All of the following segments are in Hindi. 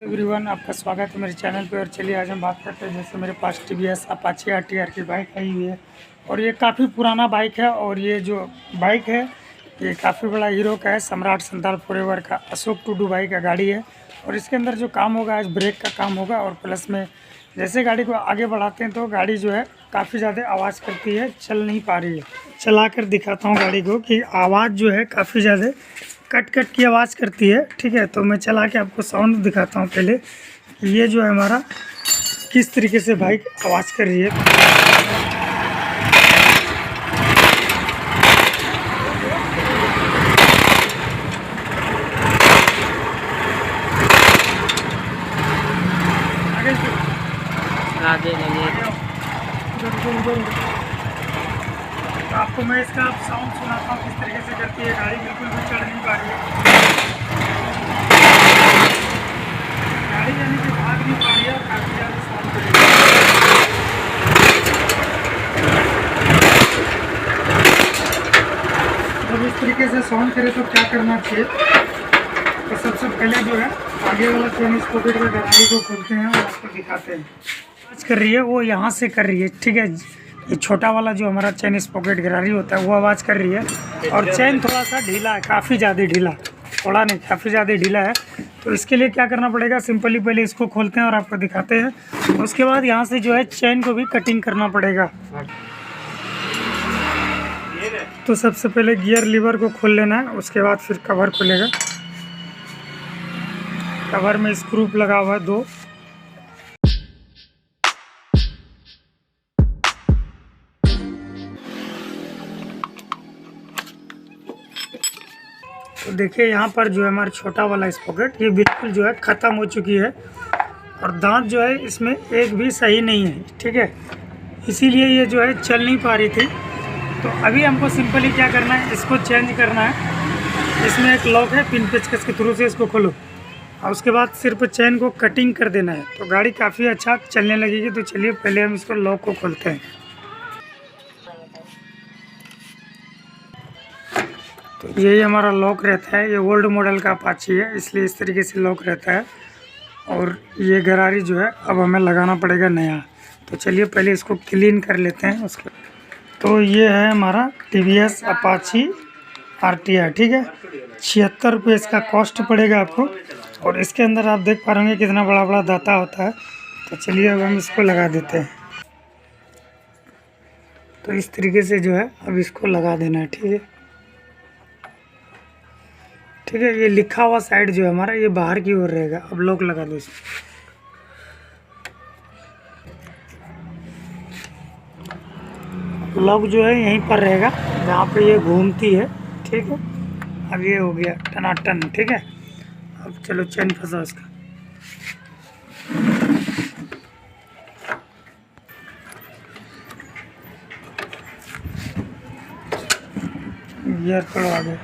एवरीवन, आपका स्वागत है मेरे चैनल पे। और चलिए आज हम बात करते हैं। जैसे मेरे पास TVS अपाची RTR की बाइक आई हुई है और ये काफ़ी पुराना बाइक है। और ये जो बाइक है ये काफ़ी बड़ा हीरो का है, सम्राट संताल फॉरएवर का अशोक टूडू बाइक का गाड़ी है। और इसके अंदर जो काम होगा आज ब्रेक का काम होगा। और प्लस में जैसे गाड़ी को आगे बढ़ाते हैं तो गाड़ी जो है काफ़ी ज़्यादा आवाज़ करती है, चल नहीं पा रही है। चला कर दिखाता हूँ गाड़ी को कि आवाज़ जो है काफ़ी ज़्यादा कट कट की आवाज़ करती है। ठीक है, तो मैं चला के आपको साउंड दिखाता हूँ पहले कि ये जो है हमारा किस तरीके से बाइक आवाज़ कर रही है। तो आपको मैं इसका साउंड सुनाता हूँ किस तरीके से करती है गाड़ी। बिल्कुल भी चढ़ नहीं पा रही है गाड़ी, यानी कि भाग नहीं पा रही है और काफ़ी ज़्यादा साउंड कर रही है। जब इस तरीके से साउंड करे तो क्या करना चाहिए, तो सबसे पहले जो है आगे वाला चेन इस पॉकेट में गाड़ी को खोलते हैं और आपको दिखाते हैं। आवाज़ कर रही है वो यहाँ से कर रही है। ठीक है, ये छोटा वाला जो हमारा चेन इस पॉकेट गरारी होता है वो आवाज़ कर रही है। और चेन थोड़ा सा ढीला है, काफ़ी ज़्यादा ढीला, थोड़ा नहीं काफ़ी ज़्यादा ढीला है। तो इसके लिए क्या करना पड़ेगा, सिंपली पहले इसको खोलते हैं और आपको दिखाते हैं। उसके बाद यहाँ से जो है चेन को भी कटिंग करना पड़ेगा। तो सबसे पहले गियर लीवर को खोल लेना है, उसके बाद फिर कवर खुलेगा। कवर में स्क्रू लगा हुआ है 2। तो देखिए यहाँ पर जो है हमारा छोटा वाला स्पॉकेट ये बिल्कुल जो है ख़त्म हो चुकी है। और दांत जो है इसमें एक भी सही नहीं है। ठीक है, इसीलिए ये जो है चल नहीं पा रही थी। तो अभी हमको सिंपली क्या करना है, इसको चेंज करना है। इसमें एक लॉक है, पिन पेचकस के थ्रू से इसको खोलो और उसके बाद सिर्फ चेन को कटिंग कर देना है तो गाड़ी काफ़ी अच्छा चलने लगेगी। तो चलिए पहले हम इसको लॉक को खोलते हैं। तो यही हमारा लॉक रहता है। ये ओल्ड मॉडल का अपाची है इसलिए इस तरीके से लॉक रहता है। और ये गरारी जो है अब हमें लगाना पड़ेगा नया। तो चलिए पहले इसको क्लीन कर लेते हैं उसके। तो ये है हमारा TVS अपाची RTR। ठीक है, 76 रुपये इसका कॉस्ट पड़ेगा आपको। और इसके अंदर आप देख पा रहे होंगे कितना बड़ा बड़ा दाता होता है। तो चलिए अब हम इसको लगा देते हैं। तो इस तरीके से जो है अब इसको लगा देना है। ठीक है, ठीक है, ये लिखा हुआ साइड जो है हमारा ये बाहर की ओर रहेगा। अब लॉक लगा दो इसको। लॉक जो है यहीं पर रहेगा जहाँ पे ये घूमती है। ठीक है, अब ये हो गया टनाटन। ठीक है, अब चलो चेन फंसा इसका। गियर पड़वा दे।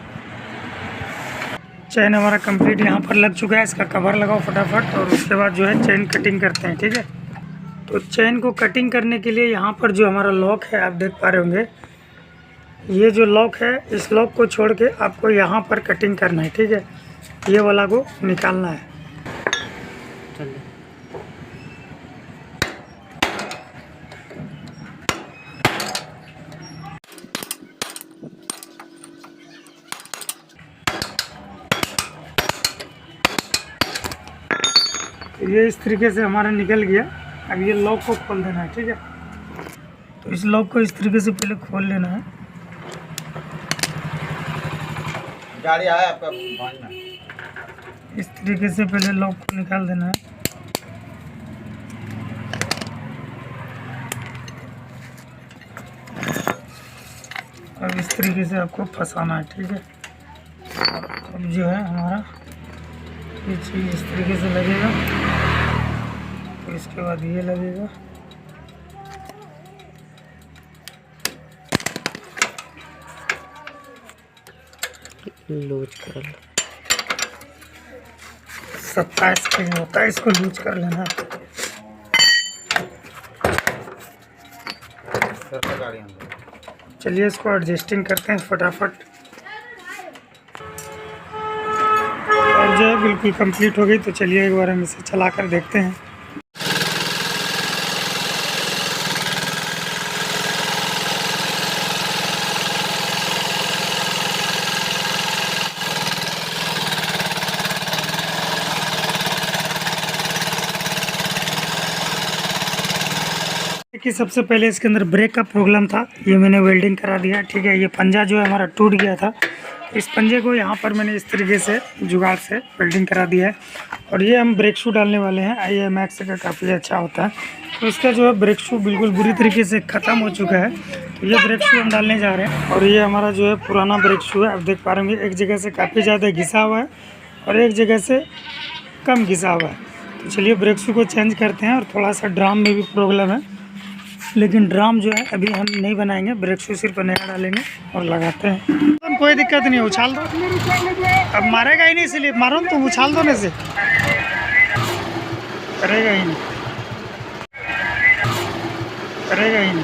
चेन हमारा कंप्लीट यहाँ पर लग चुका है। इसका कवर लगाओ फटाफट और उसके बाद जो है चेन कटिंग करते हैं। ठीक है, तो चेन को कटिंग करने के लिए यहाँ पर जो हमारा लॉक है आप देख पा रहे होंगे, ये जो लॉक है इस लॉक को छोड़ के आपको यहाँ पर कटिंग करना है। ठीक है, ये वाला को निकालना है। ये इस तरीके से हमारा निकल गया। अब ये लॉक को खोल देना है। ठीक है, तो इस लॉक को इस तरीके से पहले खोल लेना है। गाड़ी आया आपका इस तरीके से पहले लॉक को निकाल देना है। अब इस तरीके से आपको फंसाना है। ठीक है, अब जो है हमारा ये चीज़ इस तरीके से लगेगा। तो इसके बाद ये लगेगा। लूज कर 27 के होता है, इसको लूज कर लेना। चलिए इसको एडजस्टिंग करते हैं फटाफट। और जो है बिल्कुल कंप्लीट हो गई। तो चलिए एक बार हम इसे चला कर देखते हैं। कि सबसे पहले इसके अंदर ब्रेक का प्रॉब्लम था, ये मैंने वेल्डिंग करा दिया, ठीक है। ये पंजा जो है हमारा टूट गया था, इस पंजे को यहाँ पर मैंने इस तरीके से जुगाड़ से वेल्डिंग करा दिया है। और ये हम ब्रेक शू डालने वाले हैं, IMAX का काफ़ी अच्छा होता है। तो इसका जो है ब्रेक शू बिल्कुल बुरी तरीके से ख़त्म हो चुका है, तो ये ब्रेक शू हम डालने जा रहे हैं। और ये हमारा जो है पुराना ब्रेक शू है, आप देख पा रहे होंगे एक जगह से काफ़ी ज़्यादा घिसा हुआ है और एक जगह से कम घिसा हुआ है। तो चलिए ब्रेक शू को चेंज करते हैं। और थोड़ा सा ड्राम में भी प्रॉब्लम है, लेकिन ड्राम जो है अभी हम नहीं बनाएंगे, ब्रेक शू सिर्फ नया डालेंगे और लगाते हैं। तो कोई दिक्कत नहीं, उछाल दो। अब मारेगा ही नहीं, इसलिए मारो ना, तुम उछाल दो ना इसे, करेगा ही नहीं, करेगा ही नहीं।